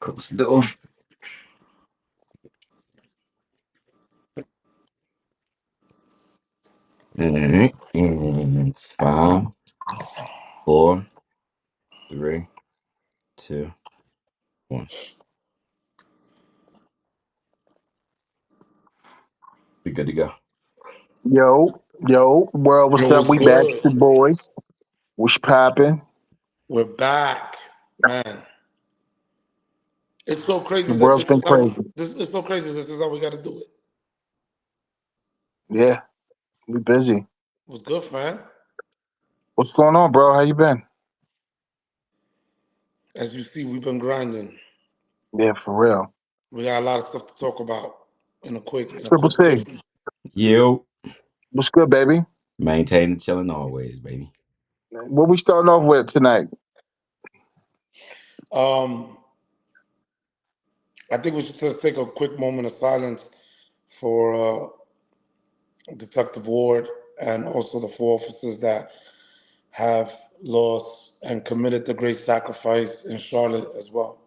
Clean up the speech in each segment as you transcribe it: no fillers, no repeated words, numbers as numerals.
Close the door. All right. And 5, 4, 3, 2, 1. We good to go. Yo, world, what's Yo, up? what's We back, good? the boys. What's popping? We're back, man. It's so crazy The that world's this been is how crazy. this is so crazy. This is how we got to do it. Yeah, we busy. What's good, man? What's going on, bro? How you been? As you see, we've been grinding. Yeah, for real. We got a lot of stuff to talk about in a Triple quick C, jiffy. Yo. what's good, baby? Maintaining chilling always, baby. What we starting off with tonight? Um, I think we should just take a quick moment of silence for Detective Ward and also the 4 officers that have lost and committed the great sacrifice in Charlotte as well.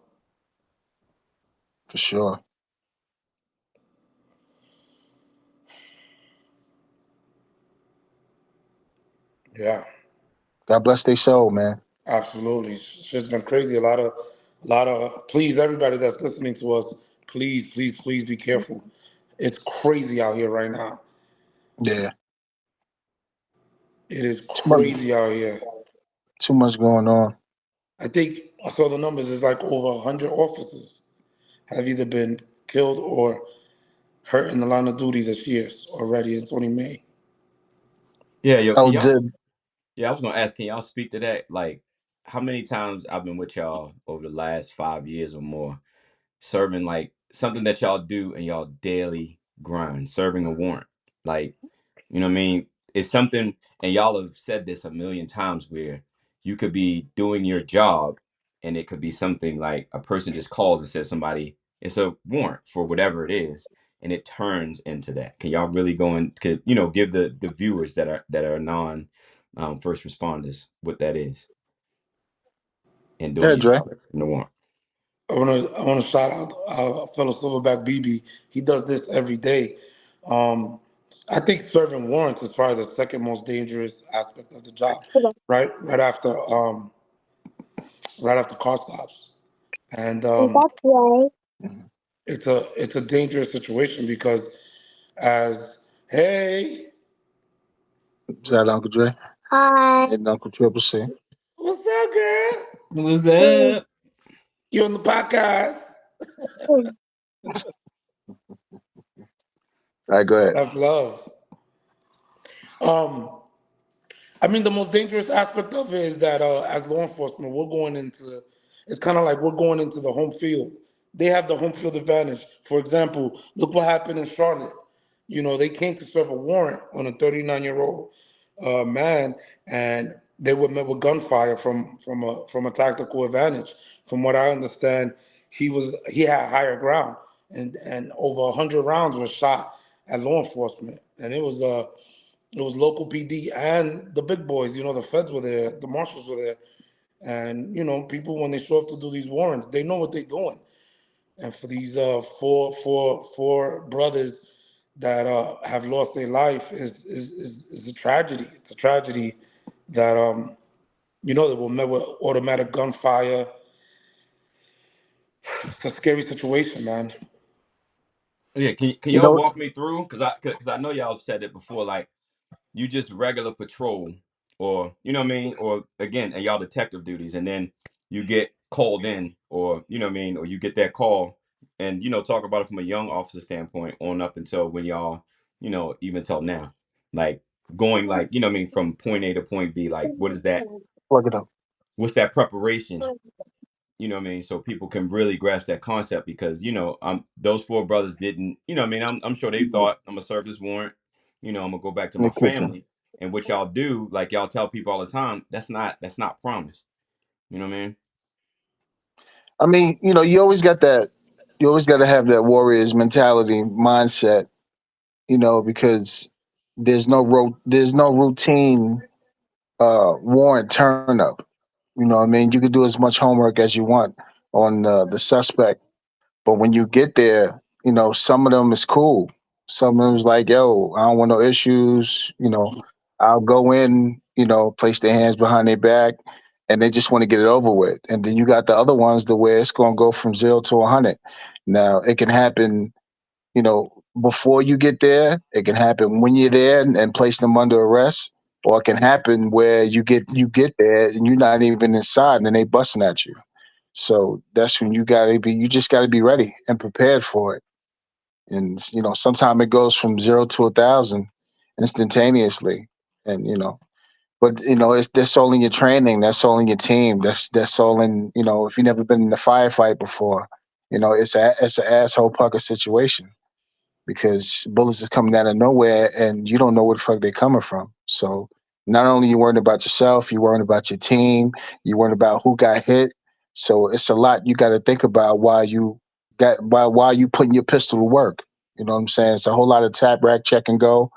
For sure. Yeah. God bless their soul, man. Absolutely. It's just been crazy. Please, everybody that's listening to us, please be careful. It's crazy out here right now. Yeah, It is too much, crazy out here. too much going on. I think I saw the numbers. It's like over 100 officers have either been killed or hurt in the line of duty this year already. It's only May. Yeah, yo, Oh, can y'all did yeah, I was gonna ask, can y'all speak to that? Like, how many times I've been with y'all over the last 5 years or more, serving like something that y'all do in y'all daily grind, serving a warrant. Like, you know what I mean? It's something, and y'all have said this a million times, where you could be doing your job and it could be something like a person just calls and says somebody, it's a warrant for whatever it is, and it turns into that. Can y'all really go and could, give the viewers that are non first responders what that is and doing yeah, your Dre? Um, job in the warrant? I wanna shout out our fellow Silverback BB. He does this every day. Um, I think serving warrants is probably the second most dangerous aspect of the job, right? Right after car stops, and Mhm. it's a dangerous situation because as hey, Is that Uncle Dre? Hi. And Uncle Triple C. All what's up, girl? What's up? You on the podcast? right, go ahead. That's love. Um, I mean, the most dangerous aspect of it is that as law enforcement, it's kind of like we're going into the home field. They have the home field advantage. For example, look what happened in Charlotte. They came to serve a warrant on a 39-year-old man, and they were met with gunfire from a tactical advantage. From what I understand, he had higher ground, and over 100 rounds were shot at law enforcement, and it was local PD and the big boys. The feds were there, the marshals were there, and people when they show up to do these warrants, they know what they're doing. And for these four brothers that have lost their life is a tragedy. It's a tragedy that they were met with automatic gunfire. It's a scary situation, man. Yeah, can You y'all know, walk me through? Cause I know y'all have said it before, like you just regular patrol, or you know what I mean, or again, and y'all detective duties, and then you get called in, or you know what I mean, or you get that call, and talk about it from a young officer standpoint on up until when y'all, even till now, like going like what I mean, from point A to point B, like what is that? plug it up. What's that preparation? You know what I mean? So people can really grasp that concept because, those 4 brothers didn't, what I mean? I'm sure they thought I'm gonna serve this warrant, I'm gonna go back to In the my kitchen. family. And what y'all do, like y'all tell people all the time, that's not promised. You know what I mean? I mean, you always got that. You always got to have that warriors mentality mindset. Because there's no routine warrant turn up. You know what I mean? You could do as much homework as you want. on the suspect. But when you get there, some of them is cool. Some of them is like, yo, I don't want no issues. I'll go in, place their hands behind their back, and they just want to get it over with. And then you got the other ones the where it's going to go from 0 to 100. Now it can happen, before you get there. It can happen when you're there and place them under arrest, or it can happen where you get there and you're not even inside and then they busting at you. So that's when you just gotta be ready and prepared for it. And sometimes it goes from 0 to 1,000 instantaneously. And but it's that's all in your training, that's all in your team, that's all in, if you've never been in a firefight before, it's an asshole pucker situation because bullets is coming out of nowhere and you don't know where the fuck they're coming from. So not only you worrying about yourself, you worrying about your team, you worrying about who got hit. So it's a lot you got to think about while you putting your pistol to work. You know what I'm saying? It's a whole lot of tap, rack, check and go,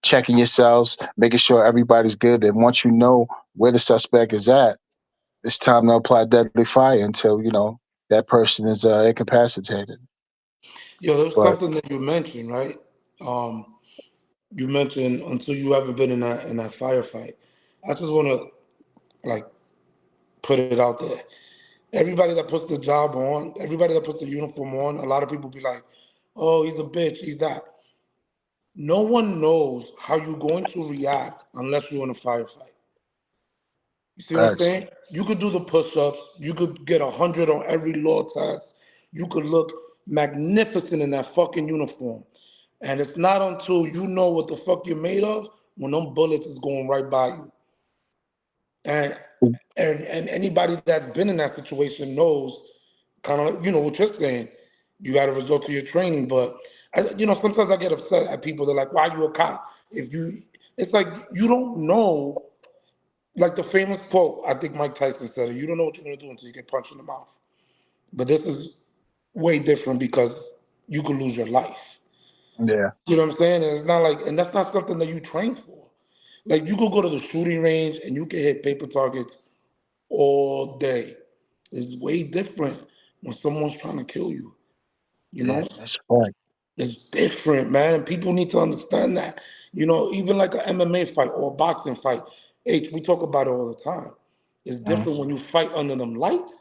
checking yourselves, making sure everybody's good. And once you know where the suspect is at, it's time to apply deadly fire until that person is incapacitated. Yo, there was But something that you mentioned, right? You mentioned until you haven't been in that firefight. I just want to like put it out there. Everybody that puts the job on, everybody that puts the uniform on, a lot of people be like, "Oh, he's a bitch, he's that." No one knows how you're going to react unless you're in a firefight. You see what I'm facts. saying? You could do the push-ups. You could get 100 on every law test. You could look magnificent in that fucking uniform. And it's not until you know what the fuck you're made of when them bullets is going right by you. And and anybody that's been in that situation knows kind of what you're saying. You got to resort to your training, but sometimes I get upset at people. They're like, "Why you a cop?" If you, it's like you don't know. Like the famous quote, I think Mike Tyson said it. You don't know what you're gonna do until you get punched in the mouth. But this is way different because you could lose your life. Yeah. You know what I'm saying? And it's not like, and that's not something that you train for. Like you could go to the shooting range and you can hit paper targets all day. It's way different when someone's trying to kill you. You Yeah, know, that's right. it's different, man. And people need to understand that. Even like an MMA fight or a boxing fight, we talk about it all the time. It's Mhm. different when you fight under them lights.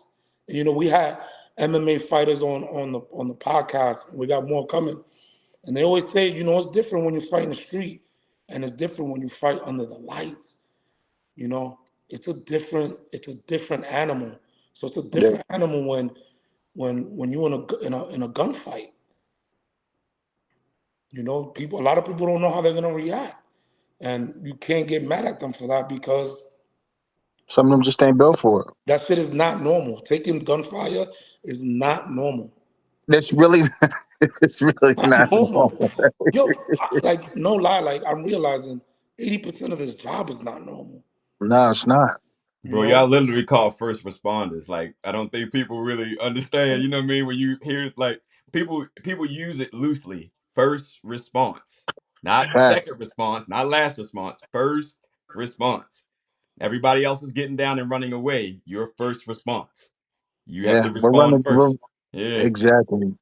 We had MMA fighters on the podcast. We got more coming, and they always say, it's different when you fight in the street, and it's different when you fight under the lights. You know, it's a different animal. So it's a Yeah. different animal when you in a gunfight. A lot of people don't know how they're gonna react, and you can't get mad at them for that because Some of them just ain't built for it. that shit is not normal. Taking gunfire is not normal. It's really, it's really Not not normal. normal. Yo, like no lie, like I'm realizing 80% of this job is not normal. No, it's not. You Bro, y'all know, literally call first responders. Like, I don't think people really understand. You know what I mean? When you hear like people use it loosely. First response, not Fact. second response, not last response. First response. Everybody else is getting down and running away. Your first response. You have Yeah, to respond first. Yeah. exactly.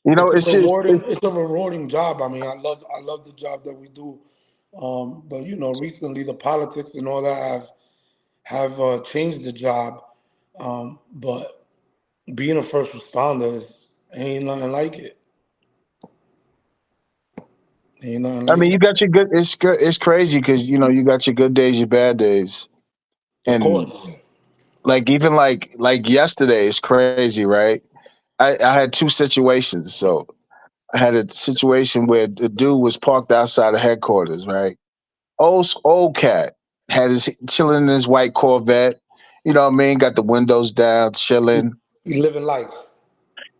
You know, it's a it's just, rewarding, it's a rewarding job. I mean, I love the job that we do. But recently the politics and all that have changed the job. But being a first responder is ain't nothing like it. Ain't nothing I like mean, it. you got your good, it's good, it's crazy because, you got your good days, your bad days. Of And course. like, even like yesterday is crazy, right? I had two situations. So I had a situation where the dude was parked outside of headquarters, right? Old cat had his chilling in his white Corvette. You know what I mean? Got the windows down, You, chilling, you living life.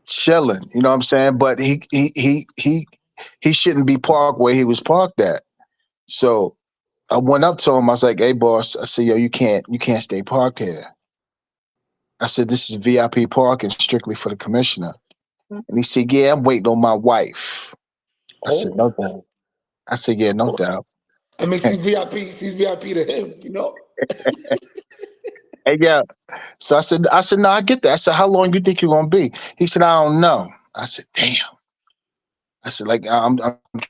chilling. You know what I'm saying? But he shouldn't be parked where he was parked at. So I went up to him. I was like, "Hey, boss," I said, "Yo, you can't stay parked here." I said, "This is VIP parking strictly for the commissioner." And he said, "Yeah, I'm waiting on my wife." I said, "No Oh, doubt." I said, "Yeah, no doubt." I mean, she's VIP. She's VIP to him. And yeah, so I said, no, I get that. I said, how long you think you're gonna be? He said, I don't know. I said, damn. I said, like, I'm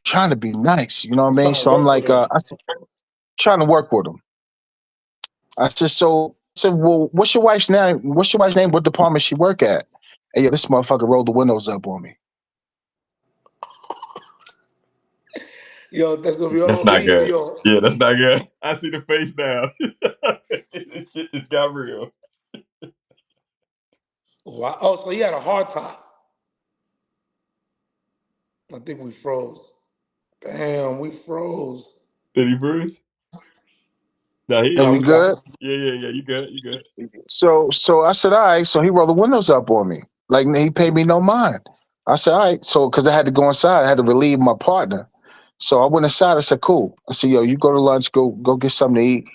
trying to be nice, you know what I mean? You So trying I'm to like, work with I him. said, trying to work with him. I said, so I said, well, what's your wife's name? What's your wife's name? What department she work at? And yo, this motherfucker rolled the windows up on me. Yo, that's gonna be That's all. not good. Yo, Yeah, that's not good. I see the face now. This shit just got real. wow. Oh, so he had a hard top. I think we froze. Damn, we froze. Did he bruise? No, he And No, here. we we got good? it. Yeah. You good? You good? So I said, all right. So he rolled the windows up on me. Like he paid me no mind. I said, all right. So because I had to go inside, I had to relieve my partner. So I went inside. I said, cool. I said, yo, you go to lunch, go get something to eat.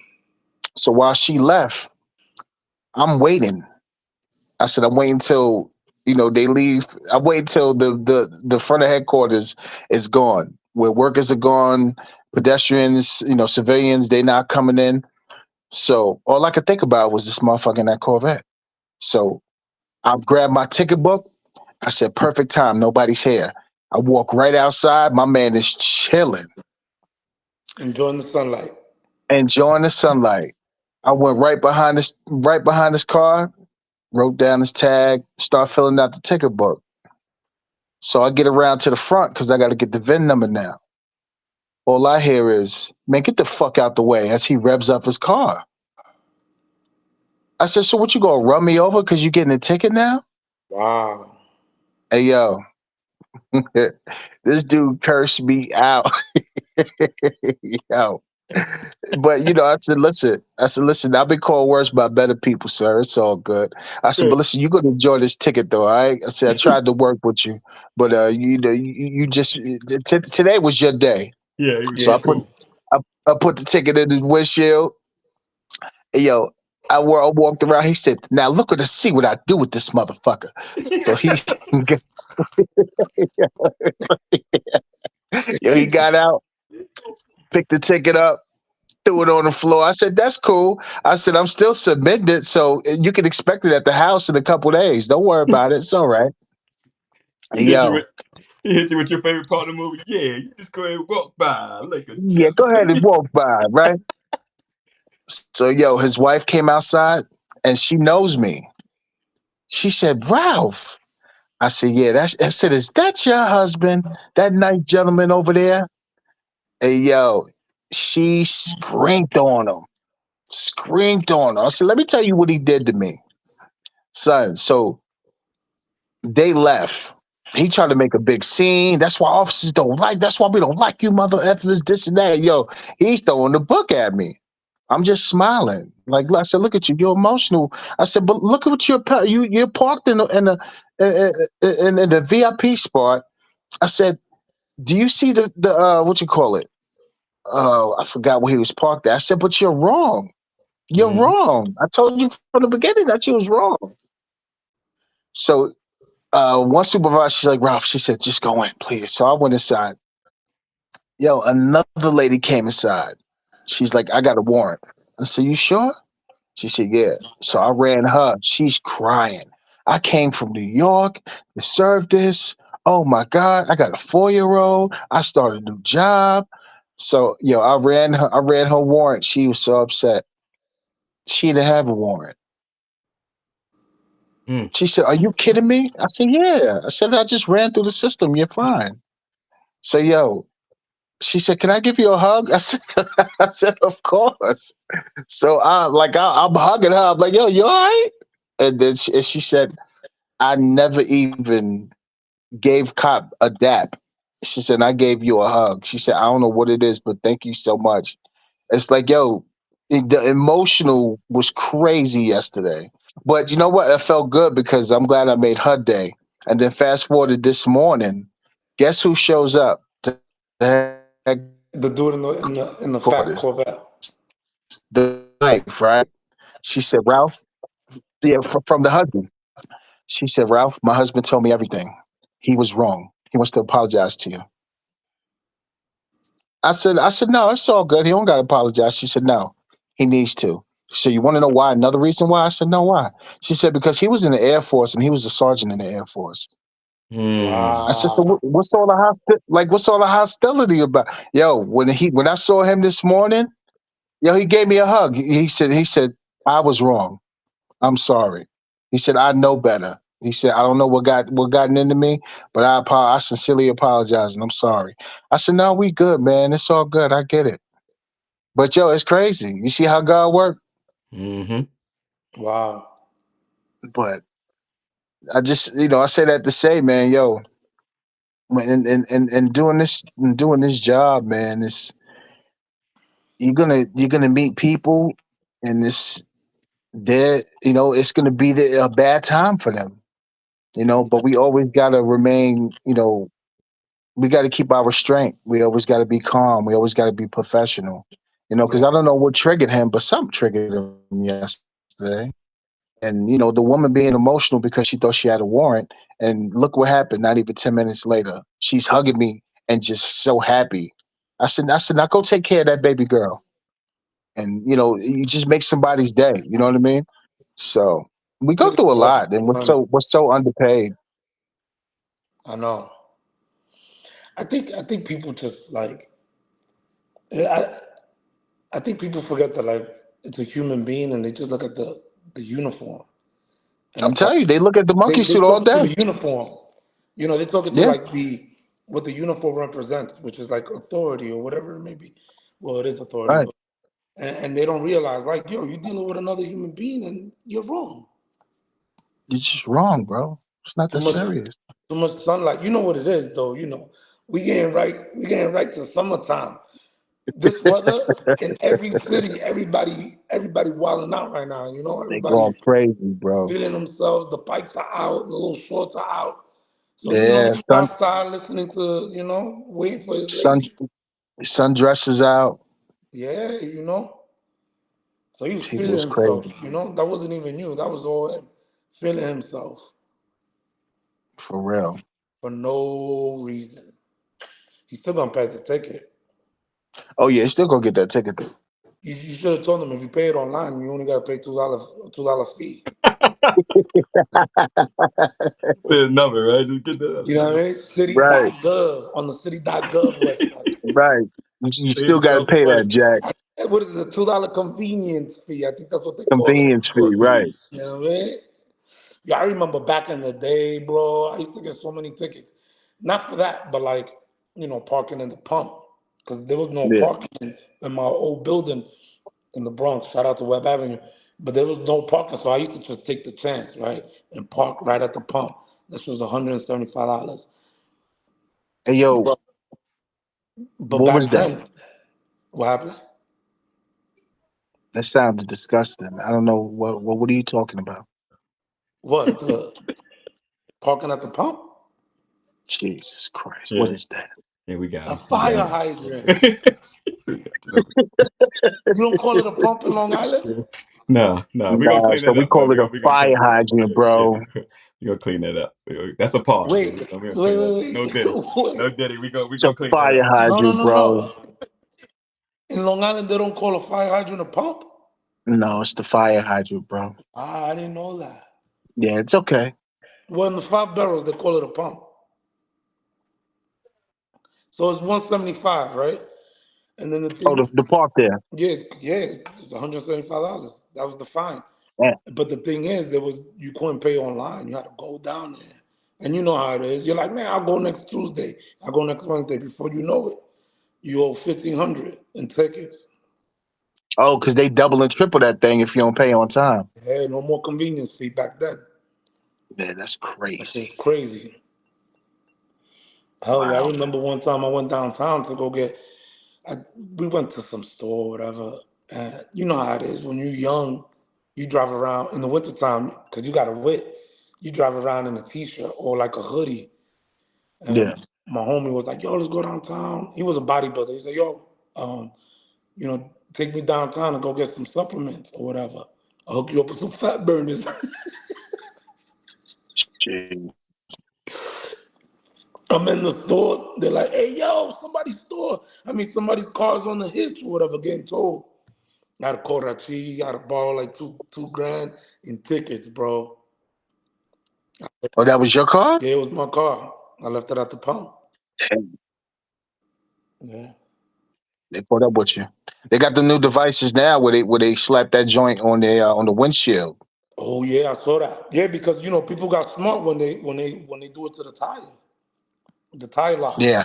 So while she left, I'm waiting. I said, I'm waiting till they leave. I wait till the front of headquarters is gone, where workers are gone, pedestrians, civilians, they not coming in. So all I could think about was this motherfucker in that Corvette. So I grabbed my ticket book. I said, perfect time. Nobody's here. I walk right outside. My man is chilling, Enjoying the sunlight. enjoying the sunlight. I went right behind this car, wrote down his tag, start filling out the ticket book. So I get around to the front because I got to get the VIN number now. All I hear is, man, get the fuck out the way as he revs up his car. I said, so what, you gonna run me over because you getting a ticket now? Wow. Hey, yo, this dude cursed me out. Yo. But I said, listen, I've been called worse by better people, sir. It's all good. I said, but listen, you're gonna enjoy this ticket though, all right? I said, I tried to work with you, but you just today was your day. Yeah, he was So Yeah, I just put cool. I, I put the ticket in his windshield. And yo, I walked around. He said, now look at to see what I do with this motherfucker. So he he got out, picked the ticket up, threw it on the floor. I said, that's cool. I said, I'm still submitting it, so you can expect it at the house in a couple days. Don't worry about it. It's all right. he hit you Yo, with he hit you with your favorite part of the movie. Yeah, you just go ahead and walk by like a yeah, jerk. go ahead and walk by, right? So, yo, his wife came outside and she knows me. She said, Ralph. I said, yeah, I said, is that your husband? That nice gentleman over there? Hey, yo, she screamed on him. Screamed on him. I said, let me tell you what he did to me. Son, so they left. He tried to make a big scene. That's why officers don't like. That's why we don't like you, mother effers. This and that. Yo, he's throwing the book at me. I'm just smiling. Like I said, look at you. You're emotional. I said, but look at what you're parked in the VIP spot. I said, do you see the what you call it? I forgot where he was parked at. I said, but you're wrong. You're Mhm. wrong. I told you from the beginning that you was wrong. So one supervisor, she's like, Ralph, she said, just go in, please. So I went inside. Yo, another lady came inside. She's like, I got a warrant. I said, you sure? She said, yeah. So I ran her. She's crying. I came from New York to serve this. Oh my God, I got a 4-year-old. I started a new job. So, I ran her warrant. She was so upset. She didn't have a warrant. Mm. She said, are you kidding me? I said, yeah. I said, I just ran through the system. You're fine. So, yo, she said, can I give you a hug? I said, I said, of course. So I'm hugging her. I'm like, yo, you all right? And then she said, I never even gave cop a dap. She said, I gave you a hug. She said, I don't know what it is, but thank you so much. It's like, yo, the emotional was crazy yesterday. But you know what? It felt good because I'm glad I made her day. And then fast forwarded this morning, guess who shows up to the dude in the fat headquarters? Corvette. The wife, right? She said, Ralph, yeah, from the husband. She said, Ralph, my husband told me everything. He was wrong. He wants to apologize to you. I said, no, it's all good. He don't got to apologize. She said, no, he needs to. So you want to know why? Another reason why? I said, no, why? She said, because he was in the Air Force and he was a sergeant in the Air Force. I said, so Wow. what's all the what's all the hostility about? Yo, when I saw him this morning, yo, he gave me a hug. He said, I was wrong. I'm sorry. He said, I know better. He said, I don't know what gotten into me, but I sincerely apologize and I'm sorry. I said, no, we good, man. It's all good. I get it. But yo, it's crazy. You see how God works? Mm-hmm. Wow. But I just, I say that to say, man, yo, and doing this job, man, it's you're gonna meet people, and it's gonna be a bad time for them, But we always gotta remain, we gotta keep our strength. We always gotta be calm. We always gotta be professional, because Yeah. I don't know what triggered him, but something triggered him yesterday. And the woman being emotional because she thought she had a warrant, and look what happened. Not even 10 minutes later, she's hugging me and just so happy. I said, now go take care of that baby girl, and you just make somebody's day. You know what I mean? So we go Look at through a the lot, and we're so underpaid. I know. I think people just like I I think people forget that like it's a human being and they just look at the uniform. And I'm it's like telling you, they look at the monkey they suit all talk to day. the uniform. They talk to Yeah, like the what the uniform represents, which is like authority or whatever it may be. Well, it is authority, right. but and they don't realize like, yo, you're dealing with another human being and you're wrong. You're just wrong, bro. It's not Too that much serious. too much sunlight. You know what it is though, we getting right to summertime. This weather in every city, everybody wilding out right now. They Everybody going crazy, bro. feeling themselves. The bikes are out, the little shorts are out. So Yeah, he's outside listening to, waiting for his sun lady. sundresses out. Yeah. So he was People feeling is himself. crazy That wasn't even you. That was all him feeling himself for real. for no reason. He's still gonna pay the ticket. Oh yeah, still gonna get that ticket though. You should have told him if you pay it online, you only gotta pay $2 fee. Say a number, right? Just get that out You of know what there. I mean? Right, City.gov on the city.gov website. right. You Save still got to yourself some pay that, money. Jack. What is it? The $2 convenience fee. I think that's what they call it. Convenience fee, Court right? fees. You know what I mean? Yeah, I remember back in the day, bro. I used to get so many tickets. Not for that, but like, parking in the pump. Because there was no Yeah. parking in my old building in the Bronx. Shout out to Webb Avenue. But there was no parking, so I used to just take the chance, right? And park right at the pump. This was $175. Hey yo, But what was back that? then, what happened? That sounds disgusting. I don't know what are you talking about? What? The parking at the pump? Jesus Christ, what Yeah, is that? yeah, we got A him. We got fire him. hydrant. We got You don't call it a pump in Long Island? No. We're gonna Nah, clean so that we up, man. call We're it a gonna we gonna fire clean that up. hydrant, Yeah, bro. we gonna clean that up. That's a pause. Wait, We gonna clean that up. wait, No wait, diddy. wait. No diddy. We It's a gonna clean that fire up. No, no, hydrant, no, bro. no. In Long Island, they don't call a fire hydrant a pump? No, it's the fire hydrant, bro. Ah, I didn't know that. Yeah, it's okay. Well, in the five boroughs, they call it a pump. So it's 175, right? And then the Oh, thing, the park there. yeah, it's $175. That was the fine. Yeah. But the thing is, you couldn't pay online. You had to go down there. And you know how it is. You're like, man, I'll go next Tuesday. I'll go next Wednesday. Before you know it, you owe 1,500 in tickets. Oh, because they double and triple that thing if you don't pay on time. Hey, no more convenience fee back then. Yeah, that's That shit's crazy. crazy. Hell yeah, I Wow. remember one time I went downtown to go we went to some store, whatever. And you know how it is when you're young, you drive around in the wintertime because you got a wit. You drive around in a t-shirt or like a hoodie. And Yeah. my homie was like, yo, let's go downtown. He was a bodybuilder. He said, yo, take me downtown and go get some supplements or whatever. I'll hook you up with some fat burners. Gee. I'm in the store. They're like, hey, yo, somebody's car's on the hitch or whatever, getting told. I had to call Rachi, I had to borrow like two grand in tickets, bro. Oh, that was your car? Yeah, it was my car. I left it at the pump. Damn, Yeah. they caught up with you. They got the new devices now where they slap that joint on the windshield. Oh yeah, I saw that. Yeah, because people got smart when they do it to the tire lock. Yeah,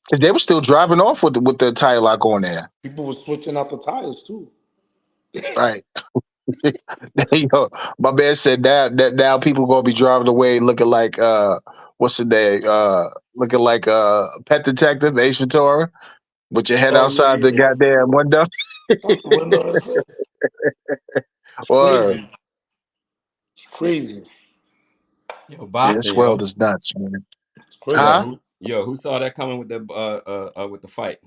because they were still driving off with the tire lock on there. People were switching out the tires too. Right. Yo, my man said that now people gonna be driving away looking like what's the name? Looking like Pet Detective Ace Ventura with your head Oh yeah, outside the yeah, yeah. goddamn window. Out the window and shit. It's Or crazy. It's crazy. Yo, yeah, boxing, this world yo. is nuts, man. It's crazy. Yo, Huh? who saw that coming with the fight?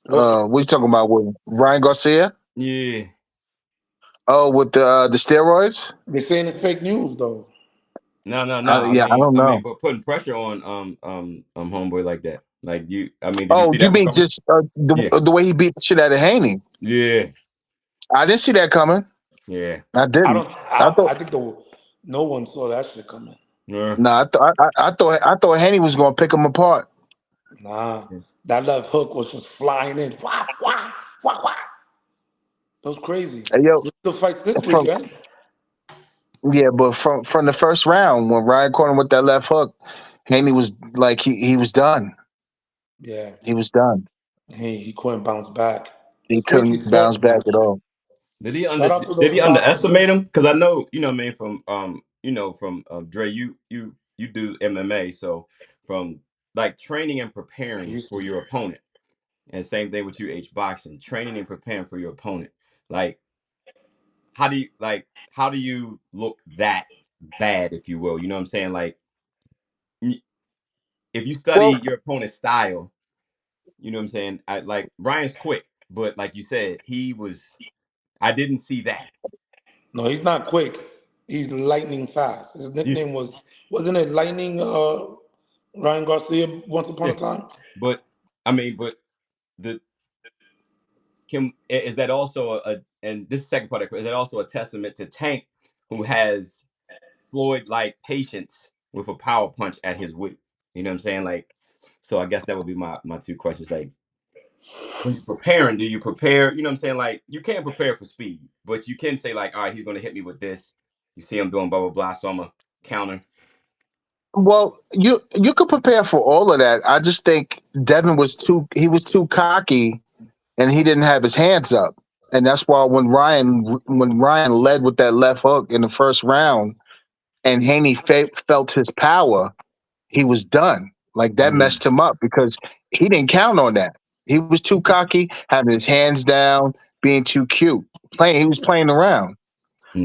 What's What you talking about with Ryan Garcia? Yeah. Oh, with the steroids? they saying it's fake news though? No. I Yeah, I mean, don't I mean, know. but putting pressure on homeboy like that. Like you, I mean, did you Oh, see you that one mean coming? just Yeah. the way he beat the shit out of Haney? Yeah. I didn't see that coming. Yeah. I I didn't. don't. I I don't. thought I think no one saw that shit coming. Yeah. no. I thought Haney was gonna pick him apart. Nah, that left hook was just flying in. Wah wah wah wah. That was crazy. Hey, yo, There's still fights this from weekend. yeah, but from the first round when Ryan caught him with that left hook, Haney was like he was done. Yeah, He was done. he couldn't bounce back. He Crazy couldn't bounce sport, back man. at all. Shout out to Did those he boxers. underestimate him? Because I know, man, from from Dre, you do MMA, so from like training and I preparing used for to. your opponent, and same thing with you, H boxing, training and preparing for your opponent. Like, how do you look that bad, if you will? You know what I'm saying? Like, if you study Well, your opponent's style, you know what I'm saying? I like Ryan's quick, but like you said, I didn't see that. No, he's not quick. He's lightning fast. His Yeah, nickname wasn't it Lightning Ryan Garcia once upon yeah. a time? But I mean, but the is that also and this second part is that also a testament to Tank, who has Floyd like patience with a power punch at his weight. You know what I'm saying? Like, so I guess that would be my two questions. Like, when you're preparing, do you prepare? You know what I'm saying? Like, you can't prepare for speed, but you can say like, all right, he's gonna hit me with this. You see him doing blah blah blah, so I'm a counter. you could prepare for all of that. I just think Devin was too cocky and he didn't have his hands up. And that's why when Ryan led with that left hook in the first round and Haney felt his power, he was done. Like that Mm, messed him up because he didn't count on that. He was too cocky, having his hands down, being too cute. He was playing around.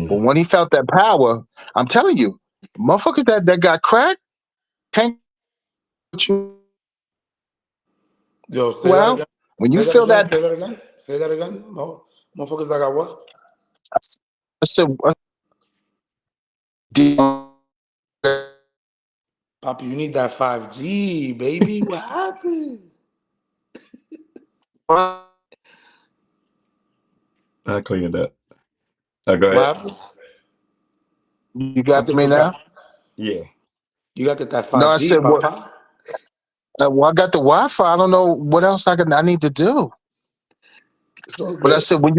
But mm. when he felt that power, I'm telling you, motherfuckers that got cracked can't put you Yo, say that out. again. When you Say that feel again. that, Say that again. Say that again. No, motherfuckers that got what? I said, Poppy, you need that 5G, baby. What happened? I clean it up. Go ahead. What happened? you I got think me you now? got Yeah. you got to get that No, I 5G, said what? Papa. Well, I got the Wi-Fi. I don't know what else I need to do. It's all But I good. said when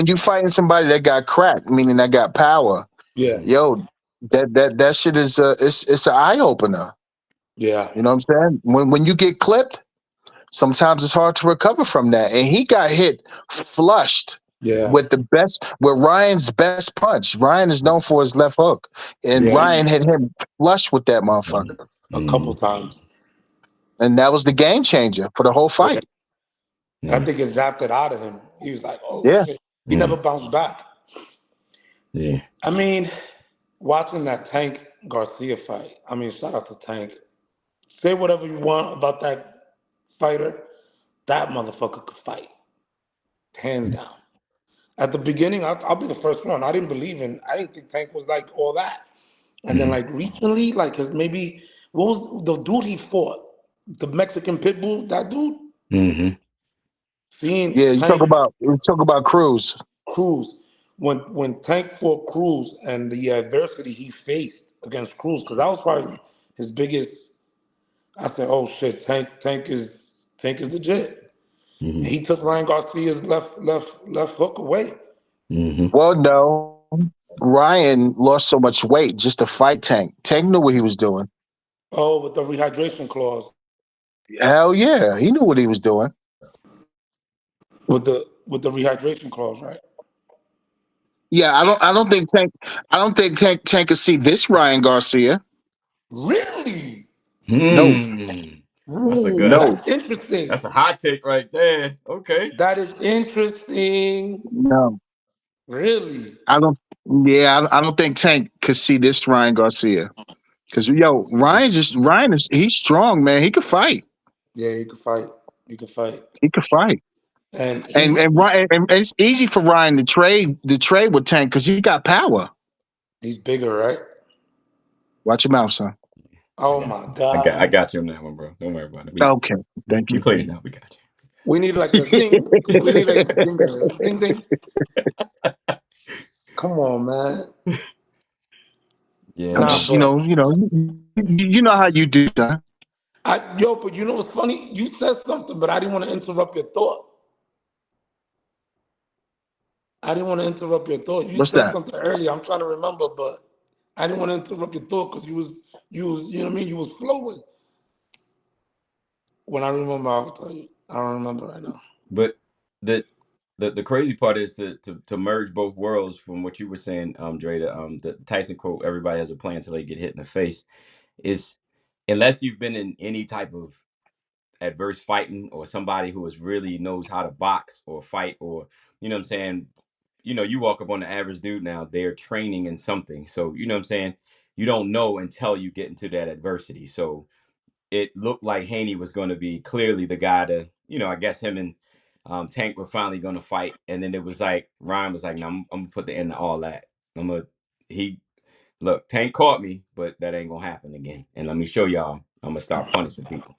you fighting somebody that got cracked, meaning that got power, Yeah, yo, that shit is it's an eye opener. yeah, You know what I'm saying? When you get clipped, sometimes it's hard to recover from that. And he got hit flushed yeah, with Ryan's best punch. Ryan is known for his left hook, and yeah. Ryan hit him flush with that Mm, motherfucker, A couple mm, times. and that was the game changer for the whole Yeah, fight. I mm, think it zapped it out of him. He was like, "Oh Yeah. shit!" He never mm. bounced back. Yeah. I mean, watching that Tank Garcia fight. I mean, shout out to Tank. Say whatever you want about that fighter. That motherfucker could fight, hands down. At the beginning, I'll be the first one. I didn't believe in. I didn't think Tank was like all that. And then Mm, like recently, like his maybe what was the dude he fought? The Mexican pit bull. That dude. mm-hmm. Seeing Yeah, Tank you talk about Cruz. Cruz, when Tank fought Cruz and the adversity he faced against Cruz, because that was probably his biggest. I said, "Oh shit, Tank is legit." And Mm-hmm. he took Ryan Garcia's left hook away. Mm-hmm. Well, no, Ryan lost so much weight just to fight Tank. Tank knew what he was doing. Oh, with the rehydration clause, Hell yeah, he knew what he was doing. with the rehydration clause, right? Yeah, I don't think Tank could see this Ryan Garcia. Really? No, Hmm. That's a good. Ooh, no, that's interesting. That's a hot take right there. Okay. That is interesting. no. Really? I don't. Yeah, I don't think Tank could see this Ryan Garcia. Because Ryan is he's strong, man. He could fight. Yeah, he could fight. He could fight. He could fight. And he And it's easy for Ryan to trade with Tank because he got power. he's bigger, right? Watch your mouth, son. Oh Yeah. my I God. got you on that one, bro. Don't worry about it. Okay, thank We you. clean it now. We got We need like a zing. We need like a zinger. Zing zing. Come on, man. you. Yeah, I'm Nah, man. just, but you know how you do, son. but you know what's funny? You said something, but I didn't want to interrupt your thought. I didn't want to interrupt your thought. You What's said that? something earlier. I'm trying to remember, but I didn't want to interrupt your thought because you was, you know what I mean? You was flowing. When I remember, I'll tell you. I don't remember right now. But the the crazy part is to merge both worlds from what you were saying, Dre, the Tyson quote, everybody has a plan until they get hit in the face, is unless you've been in any type of adverse fighting or somebody who is really knows how to box or fight or you know what I'm saying, you walk up on the average dude now, they're training in something. So you know what I'm saying, you don't know until you get into that adversity. So it looked like Haney was going to be clearly the guy to, I guess him and Tank were finally going to fight. And then it was like, Ryan was like, no, I'm going to put the end to all that. He, look, Tank caught me, but that ain't going to happen again. And let me show y'all, I'm going to start punishing people.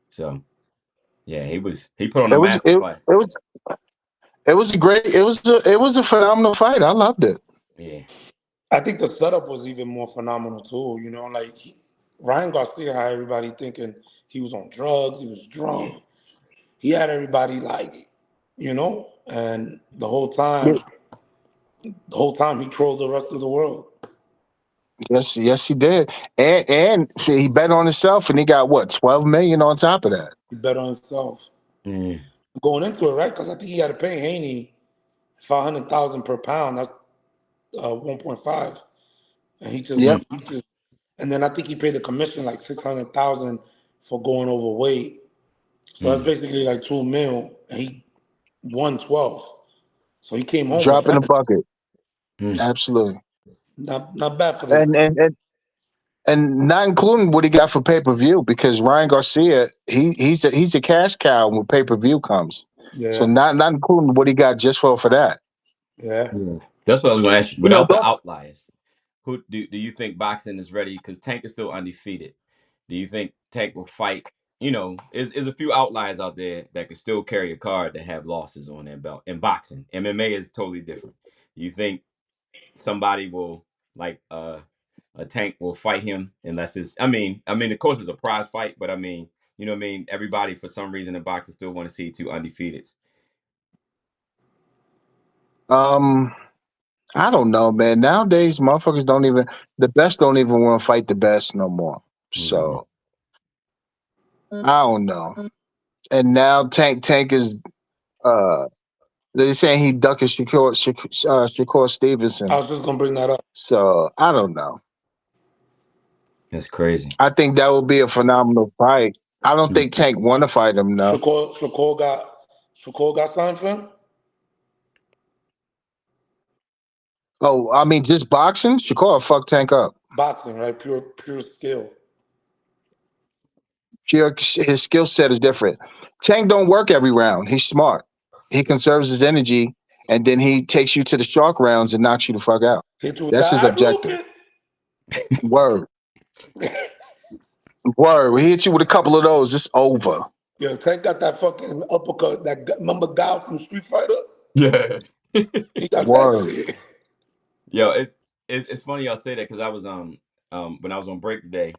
So, yeah, he put on a It was massive fight. it was a phenomenal fight. I loved it. Yeah. I think the setup was even more phenomenal too. Like Ryan Garcia had everybody thinking he was on drugs, he was Yeah. drunk. He had everybody like, and Yeah. the whole time he trolled the rest of the world. Yes, he did. And he bet on himself, and he got what 12 million on top of that. He bet on himself Mm. going into it, right? Because I think he had to pay Haney 500,000 per pound. That's 1.5, and Yep, he just, and then I think he paid the commission like 600,000 for going overweight. So that's Mm. basically like 2 mil, and he won 12. So he came home with drop in the that. bucket. Mm. Absolutely. Not bad for this. And and and and not including what he got for pay per view because Ryan Garcia he's a cash cow when pay per view comes. So Yeah, not including what he got just for that. yeah. Yeah. That's what I was going to ask you. You know, Without the don't outliers, who do you think boxing is ready? Because Tank is still undefeated. Do you think Tank will fight? Is a few outliers out there that can still carry a card that have losses on their belt. In boxing, MMA is totally different. Do you think somebody will like a Tank will fight him unless it's? I mean, of course it's a prize fight, but I mean, you know what I mean. Everybody for some reason in boxing still want to see two undefeateds. um I don't know, man. Nowadays motherfuckers don't even want to fight the best no more. Mm-hmm. So I don't know. And now Tank is uh they're saying he ducking Shakur I Stevenson. was just gonna bring that up. So I don't know. That's crazy. I think that would be a phenomenal fight. I don't think Tank want to fight him though. Shakur got signed for him. Oh, I mean, just boxing? Shakur fuck Tank up. Boxing, right? Pure skill. His skill set is different. Tank don't work every round. He's smart. He conserves his energy, and then he takes you to the shark rounds and knocks you the fuck out. Hit you with That's his that objective. Hadouken. Word. Word. He hit you with a couple of those. It's over. Yo, Tank got that fucking uppercut. Remember Guile from Street Fighter? Yeah. He got that Word. shit. Yo, it's funny y'all say that because I was when I was on break today,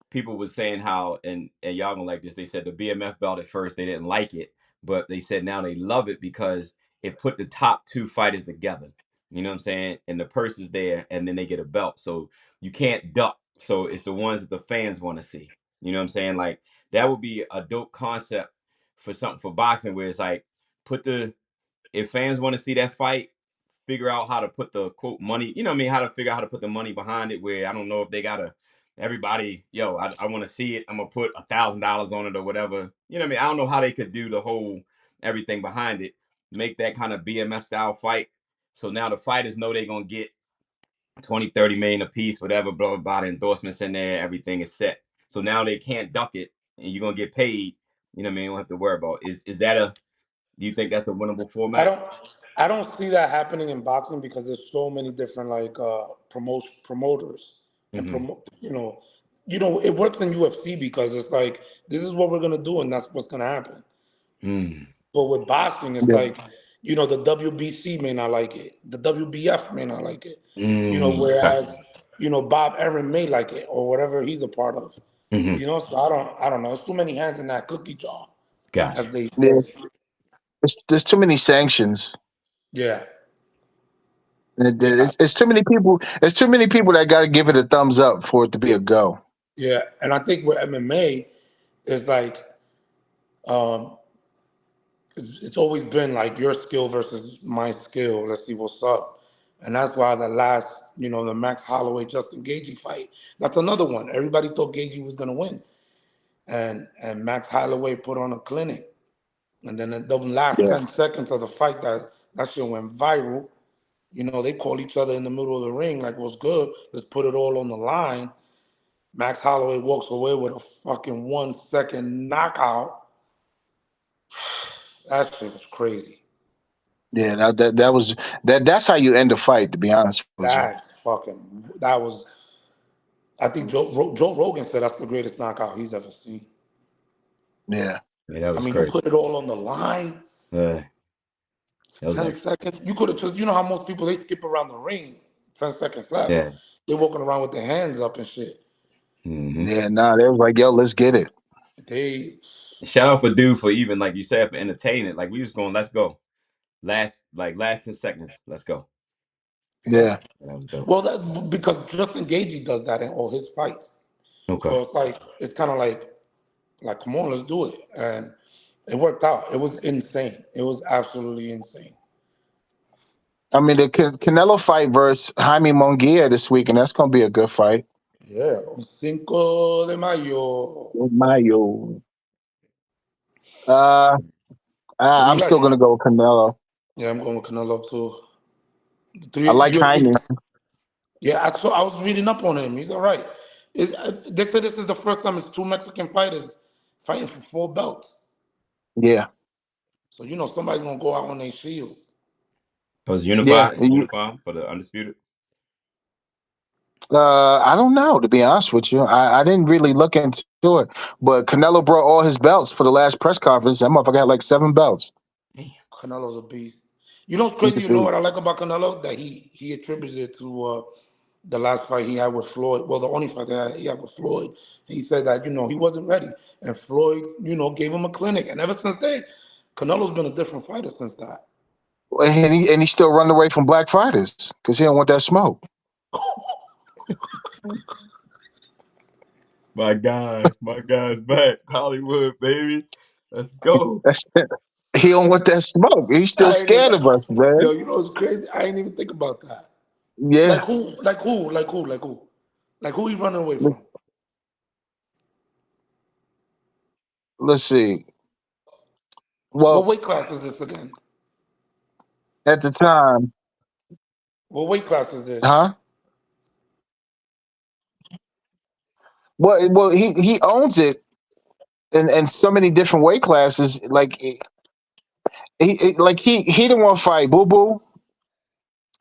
people was saying how and y'all gonna like this. They said the BMF belt at first they didn't like it, but they said now they love it because it put the top two fighters together. You know what I'm saying? And the purse is there, and then they get a belt, so you can't duck. So it's the ones that the fans want to see. You know what I'm saying? Like that would be a dope concept for something for boxing where it's like put the if fans want to see that fight, figure out how to put the quote money, you know what I mean? How to figure out how to put the money behind it where I don't know if they gotta everybody, yo, I want to see it. I'm gonna put $1,000 on it or whatever. You know what I mean? I don't know how they could do the whole everything behind it, make that kind of BMF style fight. So now the fighters know they're gonna get 20, 30 million a piece, whatever, blah, blah, blah, the endorsements in there, everything is set. So now they can't duck it and you're gonna get paid. You know what I mean? You don't have to worry about. Is that a do you think that's a winnable I format? don't I don't see that happening in boxing because there's so many different like promoters and Mm-hmm. it works in UFC because it's like this is what we're gonna do and that's what's gonna happen. Mm. But with boxing, it's Yeah. like, the WBC may not like it. The WBF may not like it. Okay. Whereas, Bob Aaron may like it or whatever he's a part of. Mm-hmm. So I don't know. It's too many hands in that cookie jar, Gotcha. as they Yeah. say. There's too many sanctions. Yeah. Yeah. It's too many people. There's too many people that got to give it a thumbs up for it to be a go. Yeah. And I think with MMA is like um it's always been like your skill versus my skill. Let's see what's up. And that's why the Max Holloway Justin Gaethje fight. That's another one. Everybody thought Gaethje was gonna win. And Max Holloway put on a clinic. And then the last Yeah. 10 seconds of the fight, that shit went viral. They call each other in the middle of the ring, like, what's good? Let's put it all on the line. Max Holloway walks away with a fucking 1 second knockout. That shit was crazy. Yeah. That was that's how you end a fight. To be honest with you. That was, I think Joe Rogan said that's the greatest knockout he's ever seen. Yeah. Yeah, that I was mean, you crazy. put it all on the line, That was 10 like, seconds. You could have just, how most people, they skip around the ring, 10 seconds left. yeah. They're walking around with their hands up and shit. Mm-hmm. Yeah. Nah. They was like, yo, let's get it. They, Shout out for dude for even like you said for entertaining it. Like we was going, let's go. Last 10 seconds, let's go. yeah. Yeah. That was dope. Well, because Justin Gaethje does that in all his fights. Okay. So it's kind of like, come on, let's do it. And it worked out. It was insane. It was absolutely insane. I mean, the Canelo fight versus Jaime Munguia this week, and that's gonna be a good fight. Yeah. 5 de Mayo. Mayo. Uh, Who you I'm still like? gonna go with Canelo. Yeah, I'm going with Canelo too. I like UFC. Jaime. Yeah, I was reading up on him. He's all right. They said this is the first time it's two Mexican fighters fighting for 4 belts. Yeah. So somebody's gonna go out on their shield. It was Yeah. unified. Is it unified for the undisputed? I don't know, to be honest with you. I didn't really look into it, but Canelo brought all his belts for the last press conference. That motherfucker had like 7 belts. Damn. Canelo's a beast. You know what's He's crazy? a You know beast. what I like about Canelo? That he attributes it to the last fight he had with Floyd. Well, the only fight that he had with Floyd. He said that he wasn't ready, and Floyd gave him a clinic, and ever since then, Canelo's been a different fighter since that. And he still run away from black fighters because he don't want that smoke. My guy's back. Hollywood, baby. Let's go. That's he don't want that smoke. He's still I ain't scared even, of us, man. yo, what's crazy? I ain't even think about that. Like Yeah. who? Like who? Like who? Like who? Like who he running away from? Let's see. What Well, weight class is this again? at the time, What weight class is this? huh? Well, he owns it in so many different weight classes. Like he didn't want to fight Boo Boo.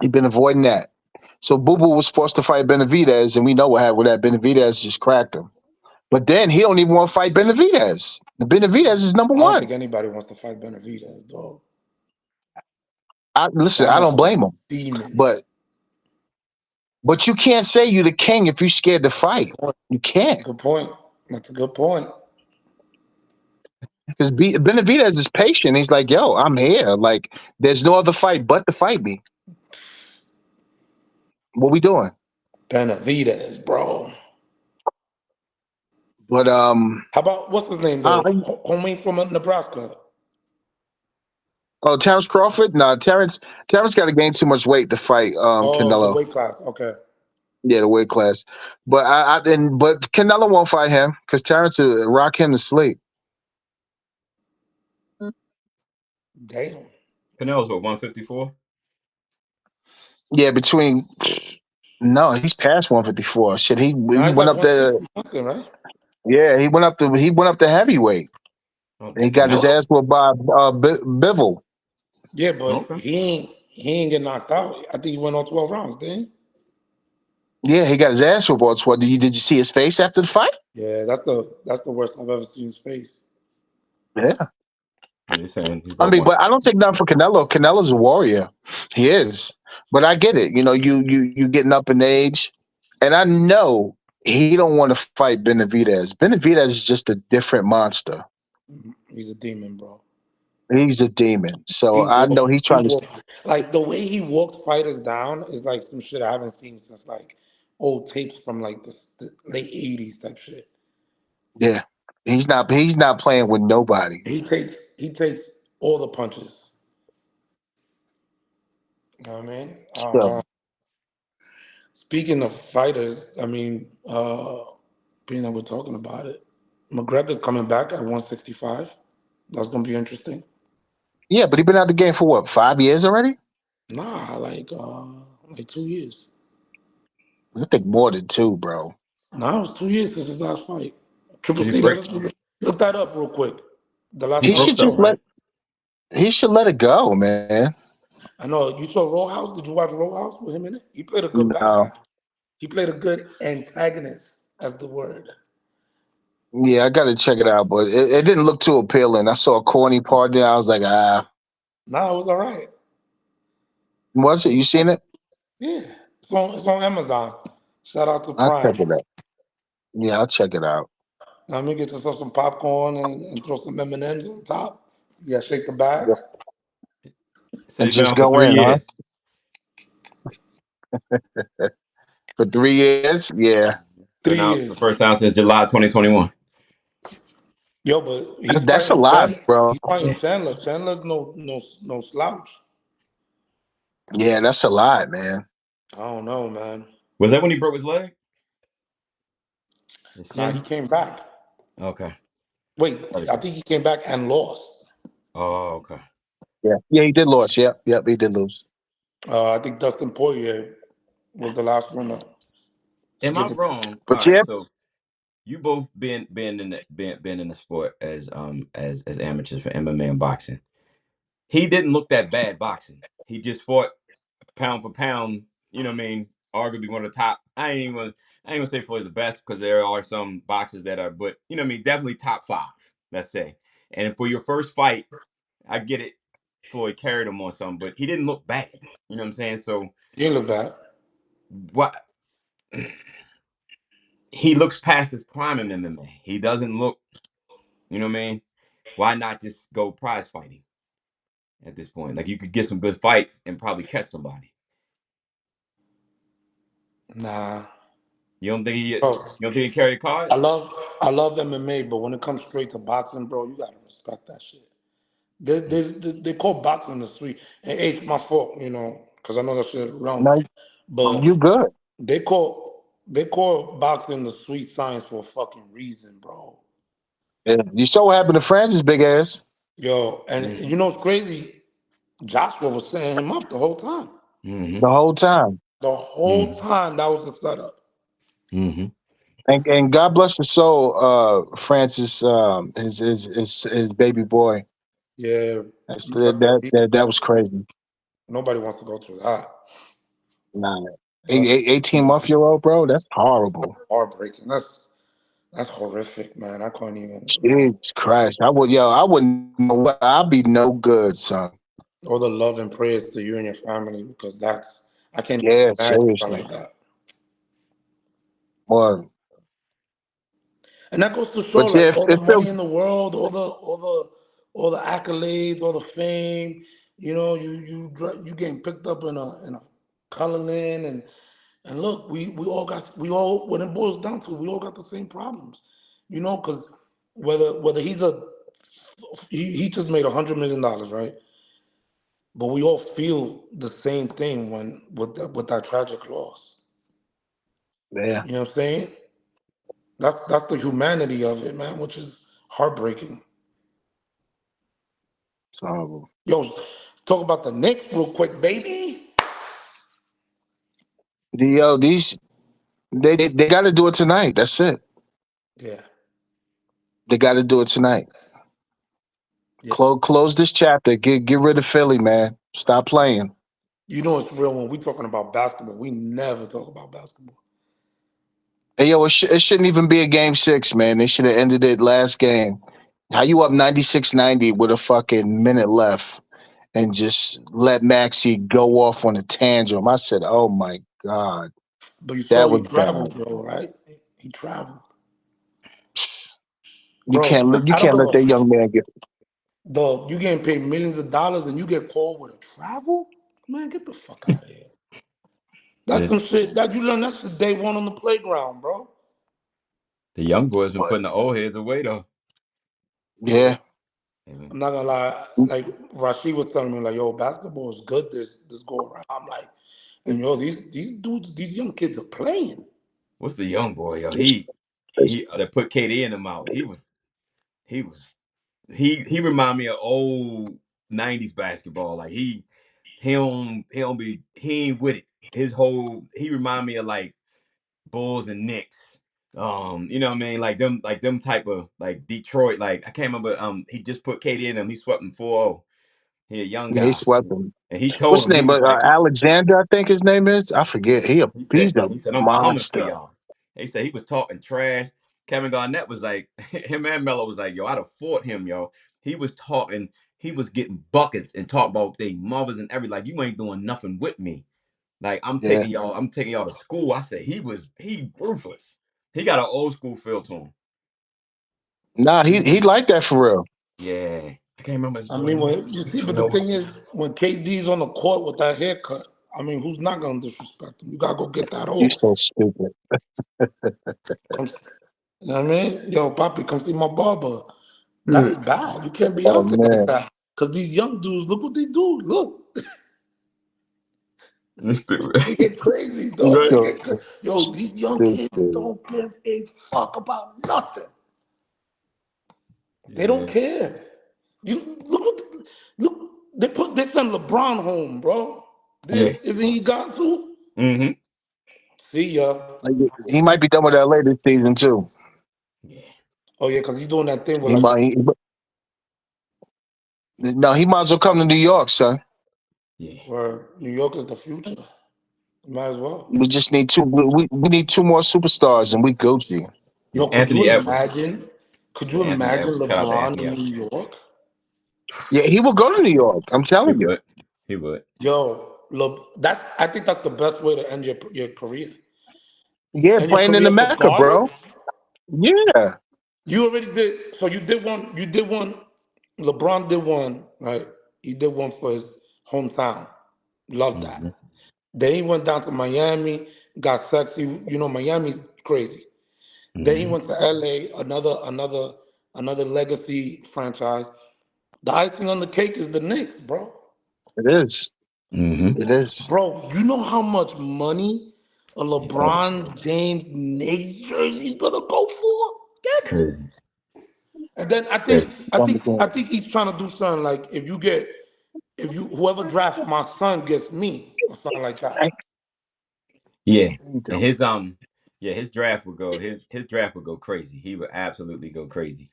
He'd been avoiding that. So Boo Boo was forced to fight Benavidez, and we know what happened with that. Benavidez just cracked him. But then he don't even want to fight Benavidez. The Benavidez is number I don't one. think anybody wants to fight Benavidez, dog. Listen, That I don't motherfucker's blame him, demon. but you can't say you the king if you're scared to Good fight. point. You can't, Good point. That's a good point. because Benavidez is patient. He's like, yo, I'm here. Like, there's no other fight but to fight me. What we doing? Benavidez, bro. But How about what's his name? uh, The homie from Nebraska. oh, Terrence Crawford? No, Terrence got to gain too much weight to fight Oh, the Canelo. weight class. Okay. Yeah, the weight class. But but Canelo won't fight him because Terrence will rock him to sleep. Damn. Canelo's what, 154? Yeah, no, he's past 154. Shit, he Now he's went like up there. 160 something, right? Yeah, he went up to heavyweight. Oh, And he damn, got his Canelo? ass whooped by Bivol. Yeah, but Okay. he ain't get knocked out. I think he went on 12 rounds, didn't Yeah, he got his ass whooped. What did you see his face after the fight? he? Yeah, that's the worst I've ever seen his face. Yeah. Yeah, they're saying he's I about mean, one. but I don't take nothing for Canelo. Canelo's a warrior. He is. But I get it. You getting up in age, and I know he don't want to fight Benavidez. Benavidez is just a different monster. He's a demon, bro. He's a demon. He So I know walks. he's He trying to. walks like the way he walks fighters down is like some shit I haven't seen since like old tapes from like the late '80s type shit. Yeah, he's not playing with nobody. He takes all the punches. You know what I mean? So Speaking of fighters, I mean, being that we're talking about it, McGregor's coming back at 165. That's gonna be interesting. yeah, but he been out the game for what, 5 years already? Nah, like 2 years. I think more than two, bro. Nah, it was 2 years since his last fight. Triple Did he C, let break? us look that up real quick. The last He He time broke should he just something, fought. right? let it go, man. I know you saw Roll House. Did you watch Roll House with him in it? He played a good bad No. guy. He played a good antagonist, as the word. Yeah, I gotta check it out, but it didn't look too appealing. I saw a corny part there. I was like, Nah, it was all right. was it? You seen it? Yeah, it's on Amazon. Shout out to I'll check Prime. it out. Yeah, I'll check it out. Let me get yourself some popcorn and throw some M&Ms on top. Yeah, shake the bag. Yeah. Said And he's been just out for go three in, huh? years. For 3 years? Yeah. Been Three out the years. first time since July 2021. Yo, but he's That's a fighting lot, Chandler. bro. He's fighting Chandler. Chandler's no slouch. Yeah, that's a lot, man. I don't know, man. Was that when he broke his leg? His No, he shin? came back. Okay. Wait, I think he came back and lost. Oh, okay. Yeah, he did lose. Yep, he did lose. I think Dustin Poirier was the last one to Am I get the. wrong? All But right, yeah, so you both been in the sport as amateurs for MMA and boxing. He didn't look that bad boxing. He just fought pound for pound. You know what I mean? Arguably one of the top. I ain't gonna say Floyd's the best because there are some boxers that are, but you know what I mean. Definitely top five. Let's say. And for your first fight, I get it. Floyd carried him on something, but he didn't look bad. You know what I'm saying? So He didn't look bad. what? He looks past his prime in MMA. He doesn't look. You know what I mean? Why not just go prize fighting at this point? Like you could get some good fights and probably catch somebody. Nah. You don't think he? You Bro, don't think he carry a card? I love MMA, but when it comes straight to boxing, bro, you gotta respect that shit. They call boxing the street, and hey, it's my fault, because I know that shit wrong. no, you But good. they call boxing the sweet science for a fucking reason, bro. Yeah. You saw what happened to Francis, big ass, Yo, and Mm-hmm. you know what's crazy? Joshua was setting him up the whole time. Mm-hmm. the whole time. The whole time that was the setup. Mm-hmm. And God bless his soul, Francis, his baby boy. Yeah, That's, that's the that was crazy. nobody wants to go through that. Nah, That's 18-month-year-old, bro, that's horrible. heartbreaking. That's horrific, man. I can't even, Jesus Christ. I wouldn't know what. I'd be no good, son. all the love and prayers to you and your family, because I can't Yeah, imagine something seriously. like that. Boy. And that goes to show, But yeah, like, all the it feels, money in the world, all the accolades, all the fame. You getting picked up in a color lane, and look, we all, when it boils down to it, we all got the same problems. Because whether he just made $100 million, right? But we all feel the same thing when with that tragic loss. yeah, You know what I'm saying? That's the humanity of it, man, which is heartbreaking. it's horrible. Yo, talk about the Knicks real quick, baby. These they got to do it tonight. That's it. Yeah, They got to do it tonight. yeah. Close this chapter. Get rid of Philly, man. Stop playing. It's real when we talking about basketball. We never talk about basketball. Hey, yo, it shouldn't even be a game 6, man. They should have ended it last game. How you up 96-90 with a fucking minute left and just let Maxie go off on a tantrum? I said, oh my God. But you saw That he was bad. traveled, bro, right? He traveled, You bro. can't I don't give let that a young man get. dog. You getting paid millions of dollars and you get called with a travel? Man, get the fuck out of here. That's The some shit that you learn. That's the day one on the playground, bro. the young boys been But putting the old heads away though. Yeah, yeah, Hey, man. I'm not gonna lie. Like Rashid was telling me, like, yo, basketball is good. This go around. I'm like, and yo, these dudes, these young kids are playing. What's the young boy, yo? He that put KD in him out. He was he remind me of old 90s basketball. Like he ain't with it. He remind me of like Bulls and Knicks. You know what I mean? Like them type of like Detroit. Like I can't remember. He just put KD in him. He swept him 4-0. He a young yeah, he guy. swept him. And he What's told his him, he name? was But like, Alexander, I think his name is. I forget. He's a he said, I'm coming for monster. y'all. He said he was talking trash. Kevin Garnett was like, him and Melo was like, yo, I'd have fought him, yo. He was talking, he was getting buckets and talk about they mothers and everything. Like, you ain't doing nothing with me. Like, Yeah. I'm taking y'all to school. I said he ruthless. He got an old school feel to him. Nah, he Yeah. like that for real. Yeah. I can't remember his I boy mean, name. when you see, But you but the know. thing is, when KD's on the court with that haircut, I mean, who's not gonna disrespect him? You gotta go get that You so off. stupid. Come, you know what I mean? Yo, Poppy, come see my barber. That's bad. You can't be Oh out there like man. that. Cause these young dudes, look what they do. Look, Stupid. they get crazy, You dog. They so get crazy. Yo, these young kids stupid. don't give a fuck about nothing. They don't Yeah. care. You look. They sent LeBron home, bro. Yeah. Isn't he gone too? Mm-hmm. See ya. Like, he might be done with LA this season too. Yeah. Oh yeah, because he's doing that thing with He like might. No, he might as well come to New York, son. Yeah. where New York is the future. Might as well. We just need two. We need two more superstars, and we Gucci. Yeah. Yo, could you Anthony Edwards. imagine? Could you Yeah, Anthony imagine Edwards. Shout out to LeBron Anthony in Edwards. New York? Yeah, he will go to New York. I'm He telling you. would. He would. Yo, look, I think that's the best way to end your career. Yeah, End your playing in the career as a Mecca, guard. bro. Yeah. You already did. So you did one. You did one. LeBron did one. Right. He did one for his hometown. Love that. Mm-hmm. Then he went down to Miami, got sexy. Miami's crazy. Then he Mm-hmm. went to LA, another legacy franchise. The icing on the cake is the Knicks, bro. It is. Mm-hmm. It is. Bro, you know how much money a Yeah. LeBron James Knicks jersey is gonna go for? It's crazy. And then Crazy. I think he's trying to do something like if you whoever drafts my son gets me or something like that. Yeah. You And don't. his his draft would go crazy. He would absolutely go crazy.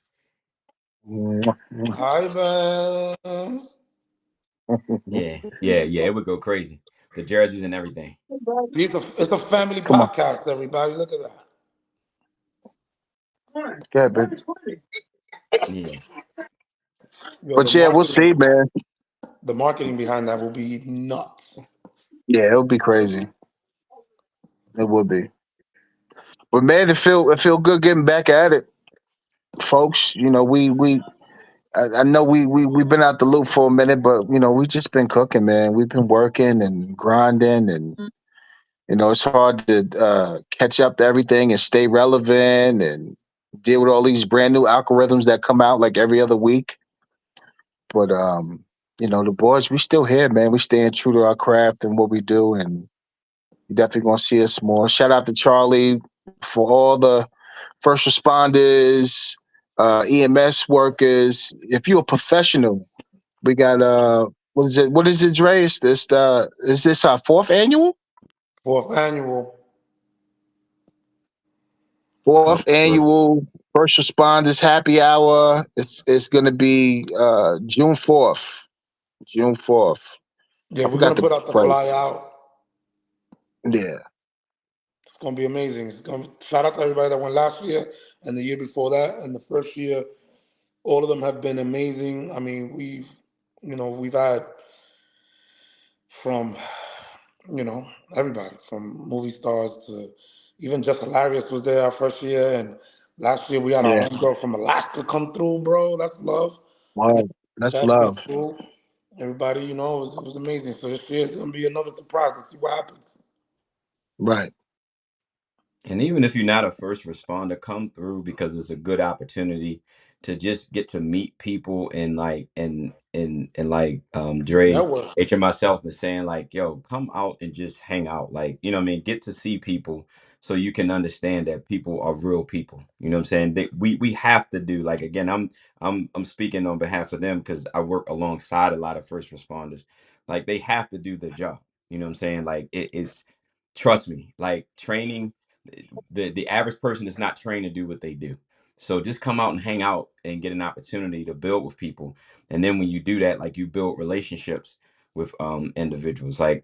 Hi, man. Yeah. Yeah. Yeah. It would go crazy. The jerseys and everything. See, it's a family Come on. podcast, everybody. Look at that. Yeah, but Yeah. Yo, but yeah, we'll see, man. the marketing behind that will be nuts. Yeah, it'll be crazy. It would be. But man, it feel good getting back at it, folks. You know, I know we've been out the loop for a minute, but you know, we just been cooking, man. We've been working and grinding, and you know, it's hard to catch up to everything and stay relevant and deal with all these brand new algorithms that come out like every other week. But you know, the boys, we still here, man. We staying true to our craft and what we do, and you definitely gonna see us more. Shout out to Charlie for all the first responders, EMS workers. If you're a professional, we got what is it? What is it, Dre? Is this our fourth annual? Fourth annual. Fourth Correct. annual first responders happy hour. It's gonna be June 4th. June 4th. Yeah, I we're forgot gonna the put out the price. fly out. Yeah. It's gonna be amazing. Shout out to everybody that went last year and the year before that and the first year. All of them have been amazing. I mean, we've had from, everybody from movie stars to even just hilarious was there our first year, and last year we had our Yeah. homegirl from Alaska come through, bro. That's love. We had Wow. That's that come love. through. Everybody, it was amazing. So this year is gonna be another surprise to see what happens. Right. And even if you're not a first responder, come through because it's a good opportunity to just get to meet people and like and like Dre, Network. H and myself been saying like, yo, come out and just hang out. Like, you know what I mean? Get to see people so you can understand that people are real people. You know what I'm saying? We have to do like again, I'm speaking on behalf of them because I work alongside a lot of first responders. Like they have to do their job. You know what I'm saying? Like it is trust me, like training the average person is not trained to do what they do. So just come out and hang out and get an opportunity to build with people. And then when you do that, like you build relationships with individuals. Like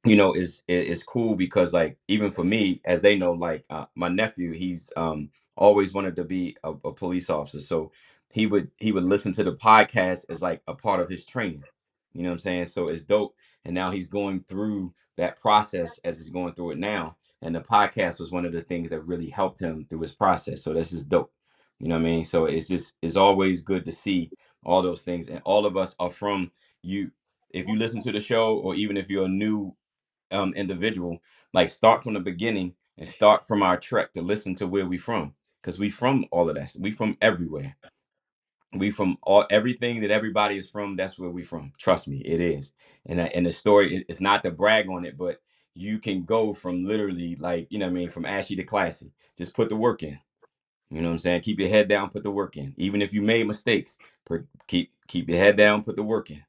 it's cool because like even for me, as they know, like my nephew, he's always wanted to be a police officer. So he would listen to the podcast as like a part of his training. You know what I'm saying? So it's dope. And now he's going through that process as he's going through it now. And the podcast was one of the things that really helped him through his process. So this is dope. You know what I mean? So it's always good to see all those things. And all of us are from you. If you listen to the show, or even if you're a new individual, like start from the beginning and start from our trek to listen to where we from, because we from all of that, we from everywhere, we from all everything that everybody is from. That's where we from, trust me, it is. And the story it's not to brag on it, but you can go from literally like, you know what I mean, from ashy to classy. Just put the work in. You know what I'm saying? Keep your head down, put the work in, even if you made mistakes. Keep your head down, put the work in.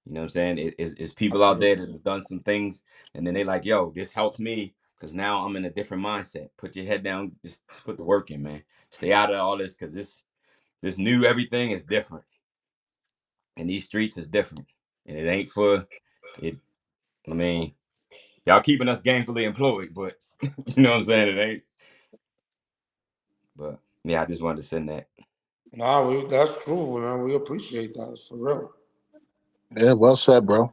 You know what I'm saying? It's people out there that have done some things, and then they like, yo, this helps me because now I'm in a different mindset. Put your head down, just put the work in, man. Stay out of all this because this new everything is different, and these streets is different, and it ain't for it. I mean, y'all keeping us gainfully employed, but you know what I'm saying? It ain't. But yeah, I just wanted to send that. Nah, that's true, man. We appreciate that. It's for real. Yeah, well said, bro.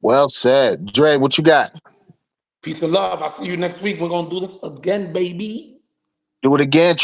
Well said. Dre, what you got? Peace and love. I'll see you next week. We're gonna do this again, baby. Do it again.